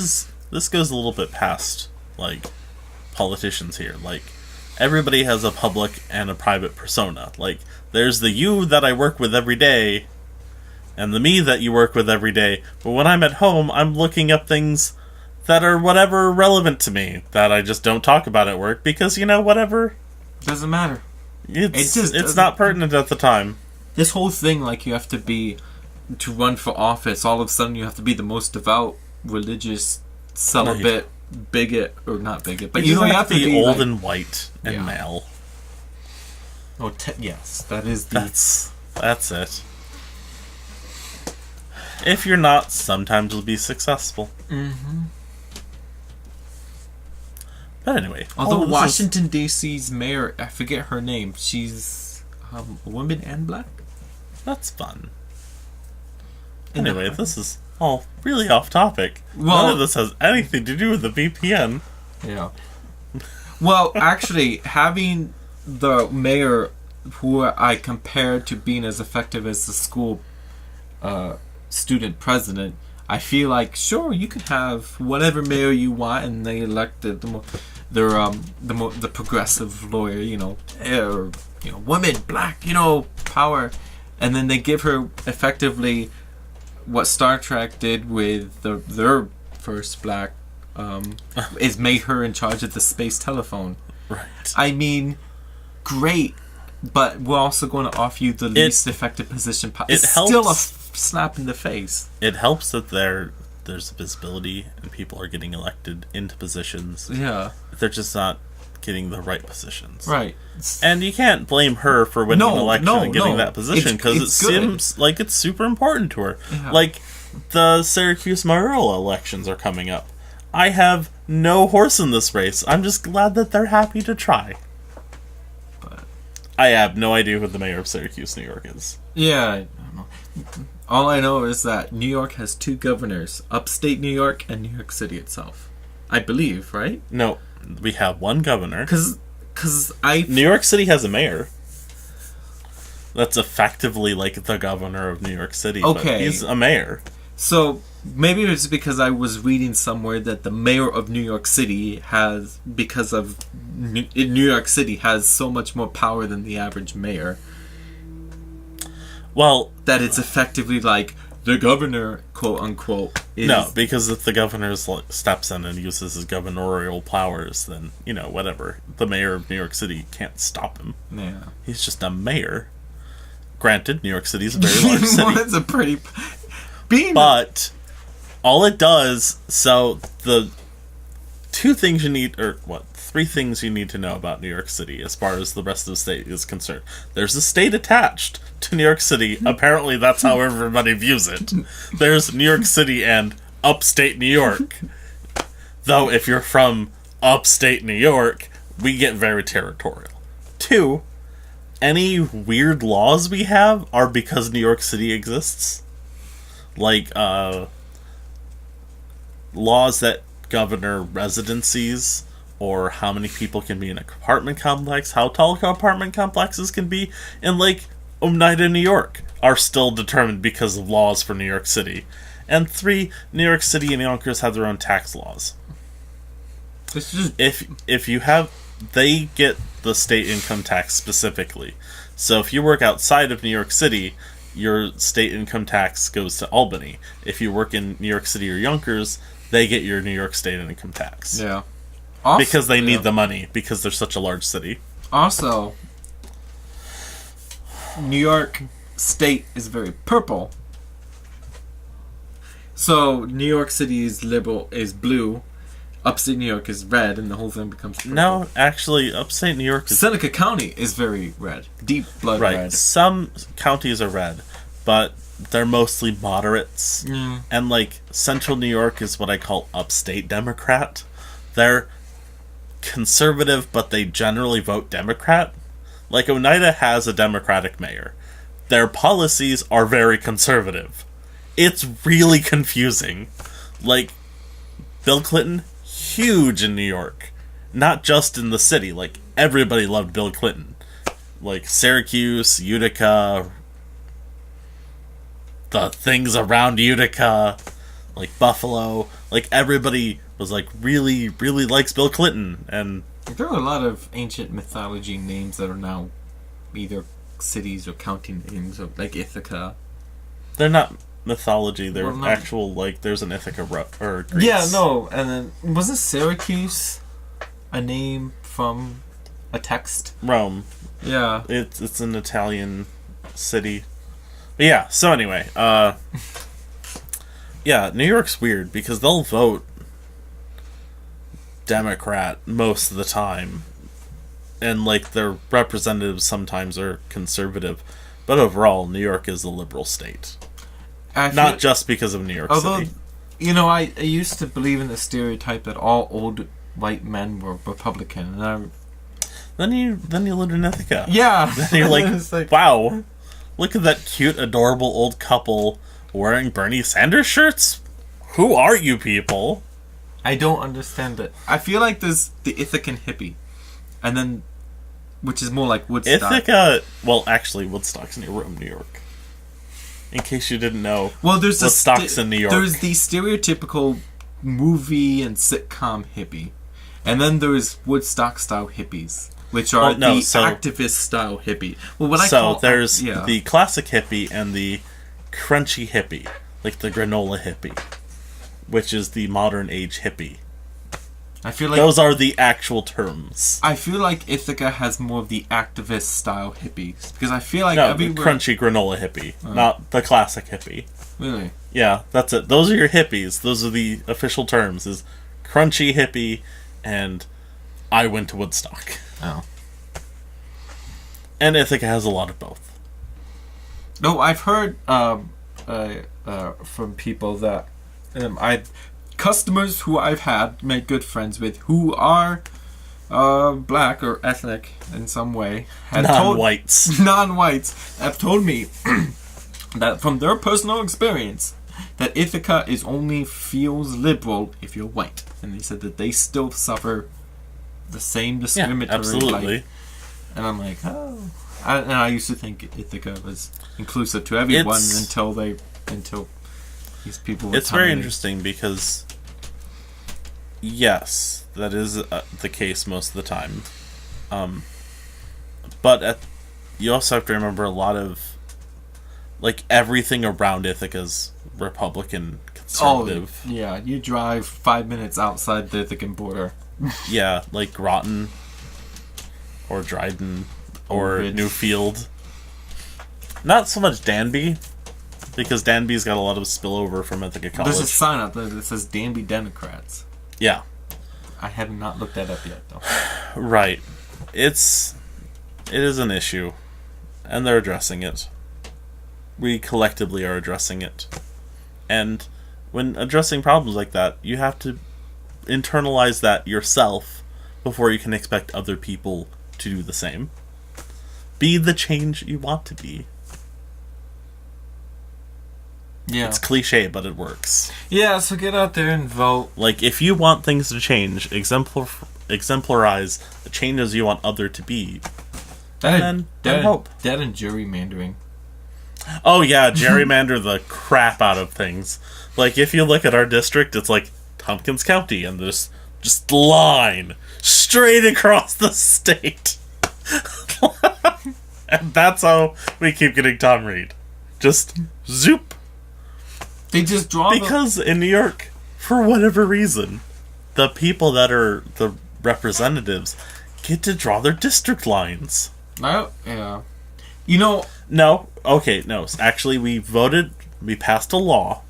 goes a little bit past, like, politicians here. Like, everybody has a public and a private persona. Like, there's the you that I work with every day, and the me that you work with every day. But when I'm at home, I'm looking up things that are whatever relevant to me that I just don't talk about at work because, you know, whatever. Doesn't matter. It's not pertinent at the time. This whole thing, like, you have to run for office, all of a sudden you have to be the most devout, religious, celibate, bigot, or not bigot, but you don't have to be old, like, and white and male. Oh, yes, that is that's it. If you're not, sometimes you'll be successful. Mm-hmm. But anyway, although Washington D.C.'s mayor, I forget her name, she's a woman and black. That's fun. Anyway, this is all really off topic. Well, none of this has anything to do with the VPN. Yeah. Well, actually, having the mayor, who I compared to being as effective as the school student president, I feel like, sure, you can have whatever mayor you want, and they elected the progressive lawyer, you know, or, you know, women, black, you know, power, and then they give her effectively what Star Trek did with their first black, is made her in charge of the space telephone. Right. I mean, great, but we're also going to offer you the least effective position. It's still a slap in the face. It helps that there's visibility and people are getting elected into positions. Yeah. They're just not getting the right positions. Right. And you can't blame her for winning an election and getting that position, because it seems like it's super important to her. Yeah. Like, the Syracuse mayoral elections are coming up. I have no horse in this race. I'm just glad that they're happy to try. But I have no idea who the mayor of Syracuse, New York is. Yeah, I don't know. All I know is that New York has 2 governors, upstate New York and New York City itself. I believe, right? No, we have one governor. Because New York City has a mayor. That's effectively like the governor of New York City. Okay. But he's a mayor. So maybe it's because I was reading somewhere that the mayor of New York City has, because of New York City has so much more power than the average mayor. Well, that it's effectively like the governor, quote unquote. No, because if the governor steps in and uses his governorial powers, then, whatever. The mayor of New York City can't stop him. Yeah. He's just a mayor. Granted, New York City is a very large city. Well, it's a pretty... But all it does, so the three things you need to know about New York City as far as the rest of the state is concerned. There's a state attached to New York City. Apparently that's how everybody views it. There's New York City and upstate New York. Though if you're from upstate New York, we get very territorial. 2, any weird laws we have are because New York City exists. Like, laws that govern residencies, or how many people can be in an apartment complex, how tall apartment complexes can be, and like Oneida, New York, are still determined because of laws for New York City. And 3, New York City and Yonkers have their own tax laws. If you have, they get the state income tax specifically. So if you work outside of New York City, your state income tax goes to Albany. If you work in New York City or Yonkers, they get your New York state income tax. Yeah. Because they need the money, because they're such a large city. Also, New York State is very purple. So New York City is blue, upstate New York is red, and the whole thing becomes purple. No, actually, upstate New York is... Seneca County is very red. Deep blood red. Right, some counties are red, but they're mostly moderates. Mm. And, like, central New York is what I call upstate Democrat. They're conservative, but they generally vote Democrat. Like, Oneida has a Democratic mayor. Their policies are very conservative. It's really confusing. Like, Bill Clinton, huge in New York. Not just in the city. Like, everybody loved Bill Clinton. Like, Syracuse, Utica, the things around Utica, like Buffalo. Like, everybody was like, really, really likes Bill Clinton. And there are a lot of ancient mythology names that are now either cities or county names, of like Ithaca. They're not mythology, they're actual, like, there's an Ithaca or Greece. Yeah, no, and then wasn't Syracuse a name from a text? Rome. Yeah. It's an Italian city. But yeah, so anyway, yeah, New York's weird because they'll vote Democrat most of the time. And, like, their representatives sometimes are conservative. But overall, New York is a liberal state. Not just because of New York City. You know, I used to believe in the stereotype that all old white men were Republican. And Then you lived in Ithaca. Yeah. Then you're like, wow, look at that cute, adorable old couple wearing Bernie Sanders shirts? Who are you people? I don't understand it. I feel like there's the Ithacan hippie. And then, which is more like Woodstock. Ithaca, well, actually, Woodstock's near Rome, New York. In case you didn't know, well, there's Woodstock's in New York. There's the stereotypical movie and sitcom hippie. And then there's Woodstock-style hippies, which are activist-style hippie. Well, there's the classic hippie and the crunchy hippie, like the granola hippie, which is the modern age hippie. I feel like those are the actual terms. I feel like Ithaca has more of the activist style hippies because I feel like the crunchy granola hippie, not the classic hippie. Really? Yeah, that's it. Those are your hippies. Those are the official terms: is crunchy hippie and I went to Woodstock. Oh. And Ithaca has a lot of both. No, I've heard from people that customers who I've made good friends with who are black or ethnic in some way. Non-whites have told me that from their personal experience that Ithaca is only feels liberal if you're white. And they said that they still suffer the same discriminatory. Absolutely. And I'm like, oh. I used to think Ithaca was inclusive to everyone until these people were It's very interesting because, yes, that is the case most of the time. But you also have to remember a lot of, like, everything around Ithaca's Republican conservative. Oh, yeah, you drive 5 minutes outside the Ithacan border. Yeah, like Groton or Dryden or Newfield. Not so much Danby, because Danby's got a lot of spillover from Ithaca College. There's a sign out there that says Danby Democrats. Yeah. I have not looked that up yet, though. Right. It is an issue, and they're addressing it. We collectively are addressing it. And when addressing problems like that, you have to internalize that yourself before you can expect other people to do the same. Be the change you want to be. Yeah. It's cliche, but it works. Yeah, so get out there and vote. Like, if you want things to change, exemplarize the changes you want other to be. And hope. That and gerrymandering. Oh yeah, gerrymander the crap out of things. Like, if you look at our district, it's like Tompkins County, and there's just line straight across the state. And that's how we keep getting Tom Reed. Just zoop. They just draw because in New York, for whatever reason, the people that are the representatives get to draw their district lines. Oh, yeah. You know... No. Okay, no. Actually, we passed a law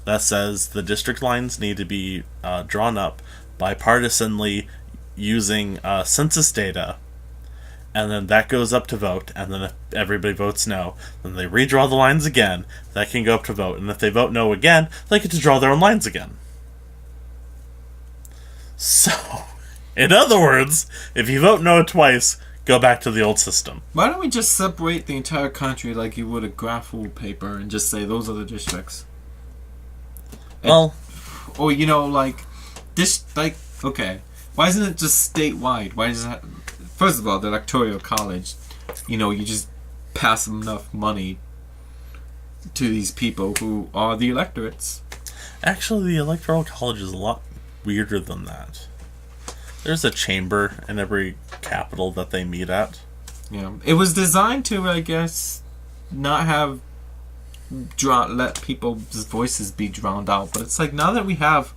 that says the district lines need to be drawn up bipartisanly using census data, and then that goes up to vote, and then if everybody votes no, then they redraw the lines again, that can go up to vote, and if they vote no again, they get to draw their own lines again. So, in other words, if you vote no twice, go back to the old system. Why don't we just separate the entire country like you would a graph paper and just say those are the districts? Well... Or, you know, like... okay. Why isn't it just statewide? Why does it... First of all, the Electoral College, you know, you just pass enough money to these people who are the electorates. Actually, the Electoral College is a lot weirder than that. There's a chamber in every capital that they meet at. Yeah. It was designed to, I guess, not have... let people's voices be drowned out. But it's like, now that we have...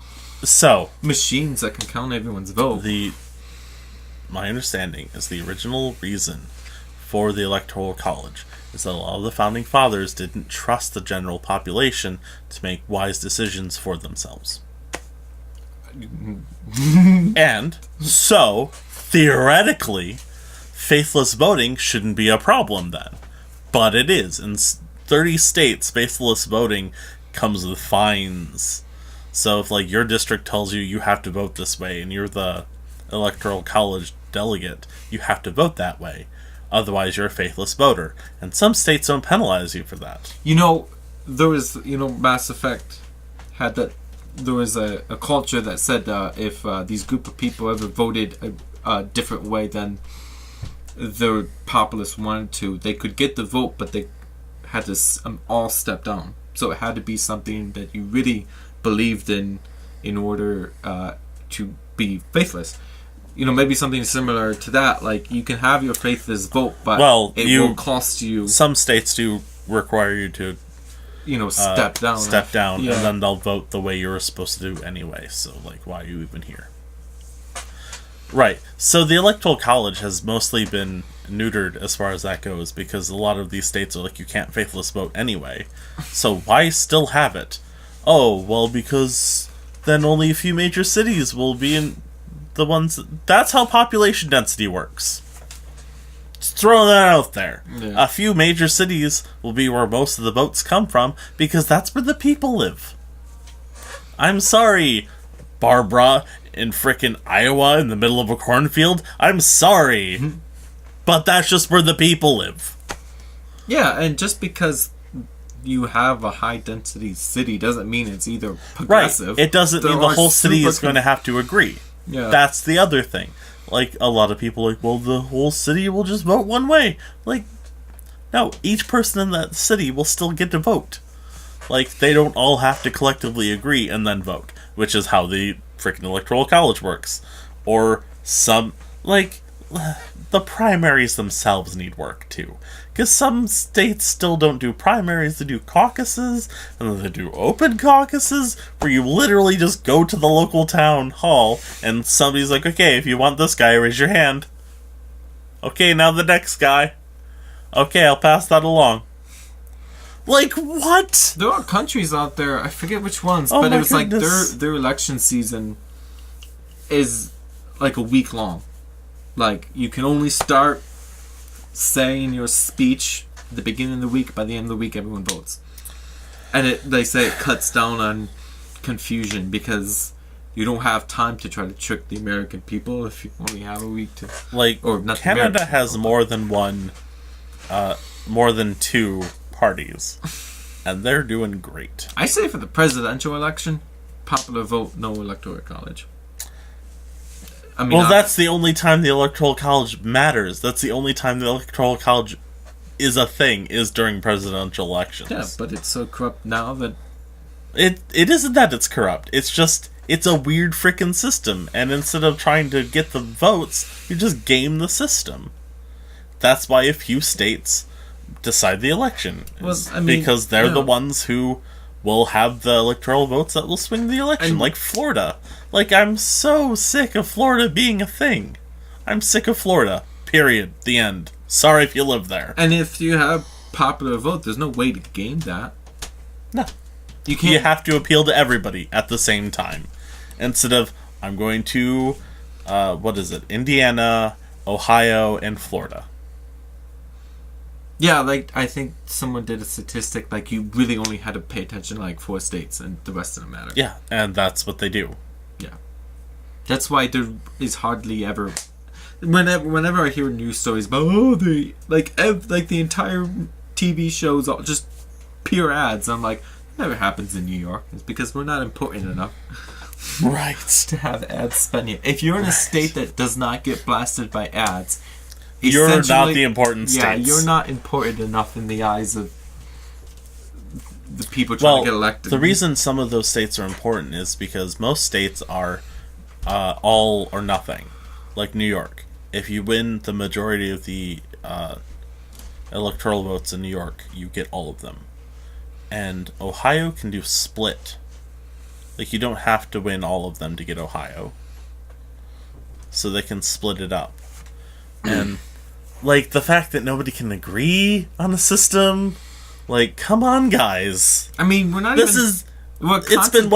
machines that can count everyone's vote. My understanding is the original reason for the Electoral College is that a lot of the Founding Fathers didn't trust the general population to make wise decisions for themselves. And so, theoretically, faithless voting shouldn't be a problem then. But it is. In 30 states, faithless voting comes with fines. So if, like, your district tells you have to vote this way, and you're the Electoral College delegate, you have to vote that way. Otherwise, you're a faithless voter. And some states don't penalize you for that. You know, there was, Mass Effect had that. There was a culture that said if these group of people ever voted a different way than the populace wanted to, they could get the vote, but they had to all step down. So it had to be something that you really believed in order to be faithless. Maybe something similar to that. Like, you can have your faithless vote, but it will cost you. Some states do require you to, step down. And then they'll vote the way you were supposed to do anyway. So, like, why are you even here? Right. So the Electoral College has mostly been neutered as far as that goes, because a lot of these states are like, you can't faithless vote anyway. So why still have it? Oh, well, because then only a few major cities will be in the ones... That's how population density works. Just throwing that out there. Yeah. A few major cities will be where most of the votes come from, because that's where the people live. I'm sorry, Barbara in frickin' Iowa in the middle of a cornfield. I'm sorry. Mm-hmm. But that's just where the people live. Yeah, and just because you have a high density city doesn't mean it's either progressive. Right. It doesn't mean the whole city is going to have to agree. Yeah. That's the other thing. Like, a lot of people are like, well, the whole city will just vote one way. Like, no, each person in that city will still get to vote. Like, they don't all have to collectively agree and then vote, which is how the freaking Electoral College works. Or some, like, the primaries themselves need work, too. Because some states still don't do primaries, they do caucuses, and then they do open caucuses, where you literally just go to the local town hall, and somebody's like, okay, if you want this guy, raise your hand. Okay, now the next guy. Okay, I'll pass that along. Like, what? There are countries out there, I forget which ones, but it was goodness. like their election season is like a week long. Like, you can only start saying your speech at the beginning of the week. By the end of the week, everyone votes. And they say it cuts down on confusion because you don't have time to try to trick the American people if you only have a week to... Like, or not Canada has more than two parties. And they're doing great. I say for the presidential election, popular vote, no electoral college. I mean, that's the only time the Electoral College matters. That's the only time the Electoral College is a thing, is during presidential elections. Yeah, but it's so corrupt now that... It isn't that it's corrupt. It's just, it's a weird frickin' system. And instead of trying to get the votes, you just game the system. That's why a few states decide the election. Well, I mean, because they're the ones who will have the electoral votes that will swing the election, like Florida. Like, I'm so sick of Florida being a thing. I'm sick of Florida. Period. The end. Sorry if you live there. And if you have popular vote, there's no way to game that. No. You can't. You have to appeal to everybody at the same time. Instead of, I'm going to, Indiana, Ohio, and Florida. Yeah, like, I think someone did a statistic, like, you really only had to pay attention to, like, 4 states, and the rest didn't matter. Yeah, and that's what they do. Yeah. That's why there is hardly ever... Whenever I hear news stories about, the entire TV shows are just pure ads, I'm like, it never happens in New York. It's because we're not important enough. Right. To have ads spending. If you're in a state that does not get blasted by ads... You're not the important states. Yeah, you're not important enough in the eyes of the people trying to get elected. The reason some of those states are important is because most states are all or nothing. Like New York. If you win the majority of the electoral votes in New York, you get all of them. And Ohio can do split. Like, you don't have to win all of them to get Ohio. So they can split it up. And... like, the fact that nobody can agree on a system, like, come on, guys. I mean, we're not it's been,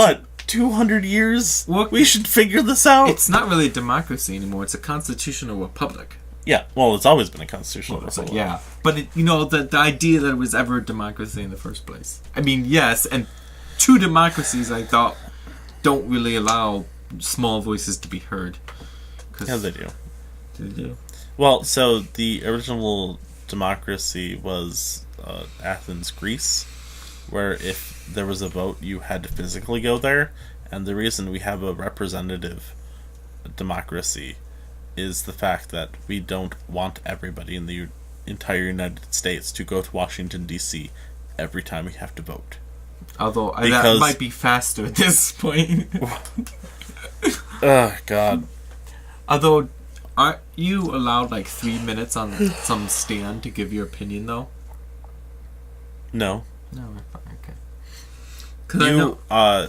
200 years? We should figure this out. It's not really a democracy anymore. It's a constitutional republic. Yeah, well, it's always been a constitutional republic. Yeah, but, the idea that it was ever a democracy in the first place. I mean, yes, and 2 democracies, I thought, don't really allow small voices to be heard. Yeah, they do. They do. Well, so the original democracy was Athens, Greece, where if there was a vote, you had to physically go there. And the reason we have a representative democracy is the fact that we don't want everybody in the entire United States to go to Washington, D.C. every time we have to vote. Although, that might be faster at this point. Oh, God. Although... aren't you allowed 3 minutes on some stand to give your opinion though? No. No, okay.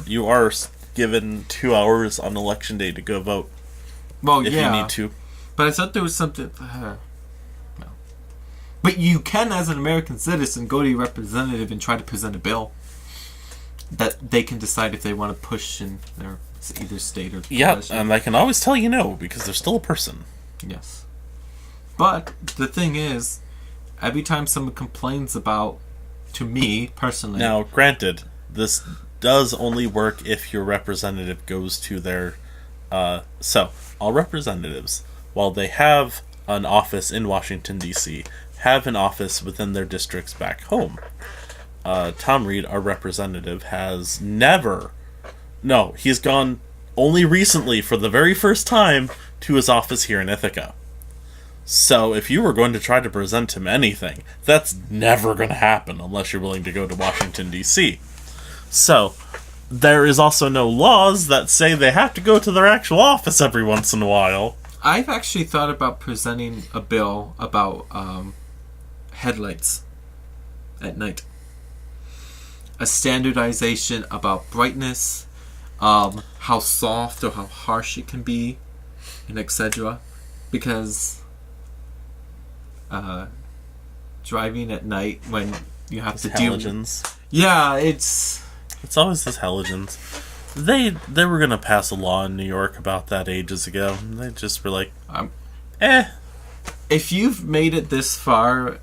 You are given 2 hours on election day to go vote. Well, if you need to. But I thought there was something. No. But you can, as an American citizen, go to your representative and try to present a bill that they can decide if they want to push in their either state or. Yeah, and I can always tell you no because they're still a person. Yes. But the thing is, every time someone complains about, to me, personally... Now, granted, this does only work if your representative goes to their... So, all representatives, while they have an office in Washington, D.C., have an office within their districts back home. Tom Reed, our representative, has never... No, he's gone only recently, for the very first time, to his office here in Ithaca. So, if you were going to try to present him anything, that's never going to happen unless you're willing to go to Washington, D.C. So, there is also no laws that say they have to go to their actual office every once in a while. I've actually thought about presenting a bill about headlights at night. A standardization about brightness, how soft or how harsh it can be, and etc. Because driving at night when you have to deal with... Yeah, it's always those halogens. They were gonna pass a law in New York about that ages ago. They just were like, If you've made it this far,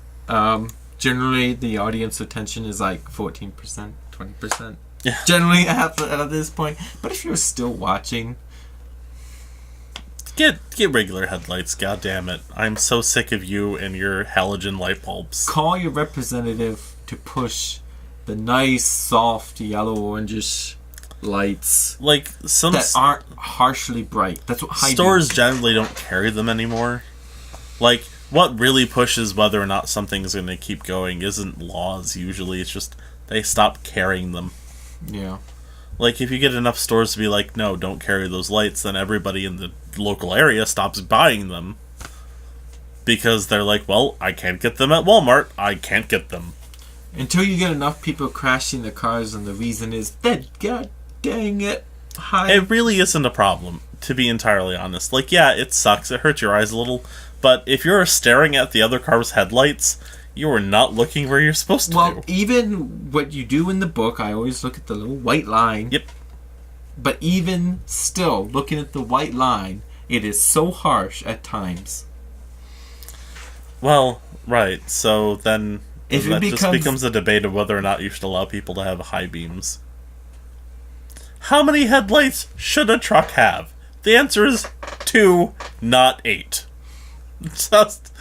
generally the audience retention is like 14%, 20%. Yeah. Generally at this point. But if you're still watching, get regular headlights. God damn it! I'm so sick of you and your halogen light bulbs. Call your representative to push the nice, soft, yellow, orangish lights, like some that aren't harshly bright. That's what stores generally don't carry them anymore. Like, what really pushes whether or not something is going to keep going isn't laws. Usually, it's just they stop carrying them. Yeah. Like, if you get enough stores to be like, no, don't carry those lights, then everybody in the local area stops buying them. Because they're like, well, I can't get them at Walmart. I can't get them. Until you get enough people crashing their cars, and the reason is that, god dang it, It really isn't a problem, to be entirely honest. Like, yeah, it sucks. It hurts your eyes a little. But if you're staring at the other car's headlights, you are not looking where you're supposed to. Well, even what you do in the book, I always look at the little white line. Yep. But even still, looking at the white line, it is so harsh at times. Well, right. So then If that just becomes a debate of whether or not you should allow people to have high beams. How many headlights should a truck have? The answer is 2, not 8. Just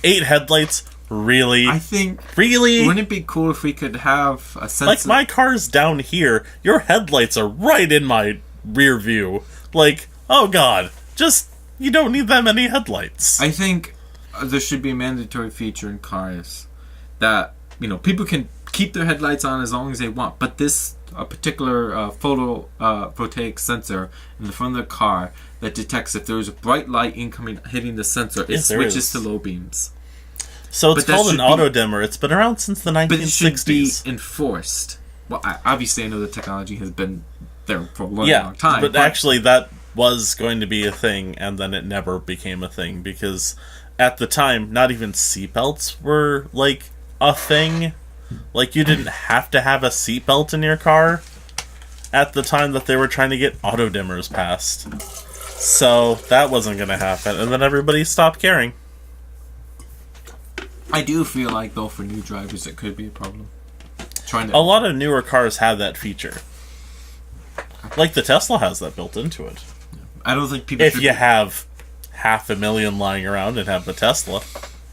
8 headlights? Really? I think... Really? Wouldn't it be cool if we could have a sense like, my car's down here. Your headlights are right in my rear view. Like, oh god. Just, you don't need that many headlights. I think there should be a mandatory feature in cars that, people can keep their headlights on as long as they want, but this particular photovoltaic sensor in the front of the car that detects if there is a bright light incoming hitting the sensor, it switches to low beams. So it's called an auto dimmer. It's been around since the 1960s. But it should be enforced. Well, obviously I know the technology has been there for a long time. But actually that was going to be a thing, and then it never became a thing, because at the time, not even seatbelts were, like, a thing. Like, you didn't have to have a seatbelt in your car at the time that they were trying to get auto dimmers passed. So that wasn't going to happen, and then everybody stopped caring. I do feel like, though, for new drivers, it could be a problem. A lot of newer cars have that feature. Like the Tesla has that built into it. I don't think people If you have 500,000 lying around and have a Tesla,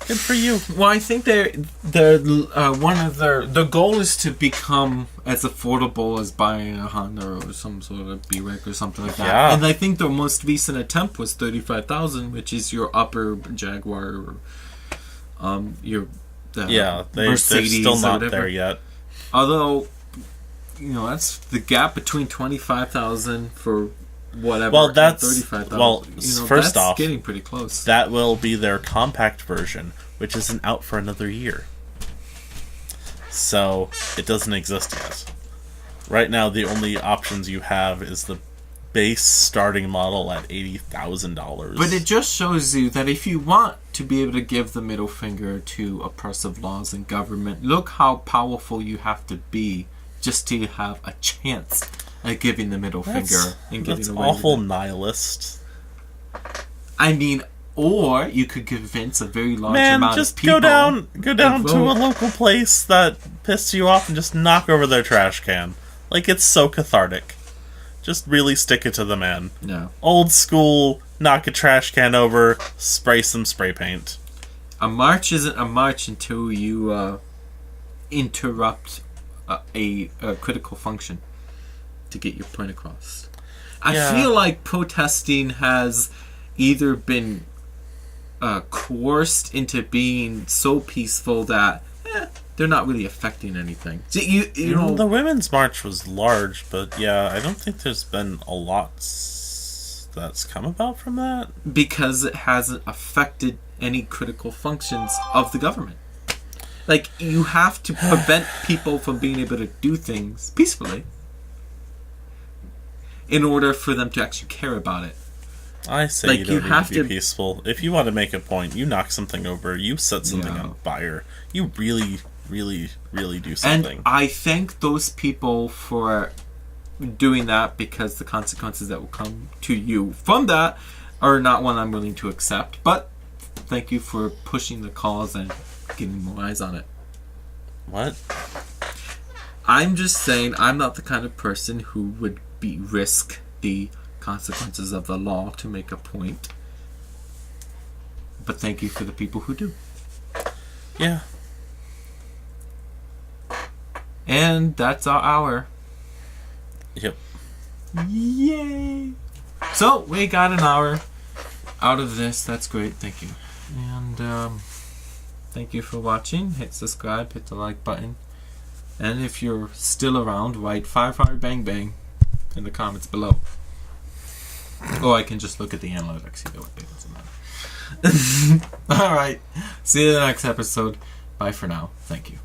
good for you. Well, I think one of their goal is to become as affordable as buying a Honda or some sort of Buick or something like that. Yeah. And I think their most recent attempt was $35,000, which is your upper Jaguar or they're still not there yet. Although, that's the gap between $25,000 for whatever. Well, that's $35,000. First that's off, getting pretty close. That will be their compact version, which isn't out for another year. So it doesn't exist yet. Right now, the only options you have is the base starting model at $80,000. But it just shows you that if you want to be able to give the middle finger to oppressive laws and government, look how powerful you have to be just to have a chance at giving the middle finger and getting away with it. That's awful nihilist. I mean, or you could convince a very large amount of people. Go down to a local place that pissed you off and just knock over their trash can. Like, it's so cathartic. Just really stick it to the man. No. Old school, knock a trash can over, spray some spray paint. A march isn't a march until you interrupt a critical function to get your point across. I feel like protesting has either been coerced into being so peaceful that they're not really affecting anything. So you know, the Women's March was large, but I don't think there's been a lot that's come about from that. Because it hasn't affected any critical functions of the government. Like, you have to prevent people from being able to do things peacefully in order for them to actually care about it. I say you don't need to be peaceful. If you want to make a point, you knock something over, you set something on fire. You really, really, really do something. And I thank those people for doing that, because the consequences that will come to you from that are not one I'm willing to accept. But thank you for pushing the cause and getting more eyes on it. What? I'm just saying I'm not the kind of person who would risk the consequences of the law to make a point. But thank you for the people who do. Yeah. And that's our hour. Yep. Yay! So, we got an hour out of this. That's great. Thank you. And, thank you for watching. Hit subscribe, hit the like button. And if you're still around, write Fire Fire Bang Bang in the comments below. Or I can just look at the analytics. Either way, it doesn't matter. Alright. See you in the next episode. Bye for now. Thank you.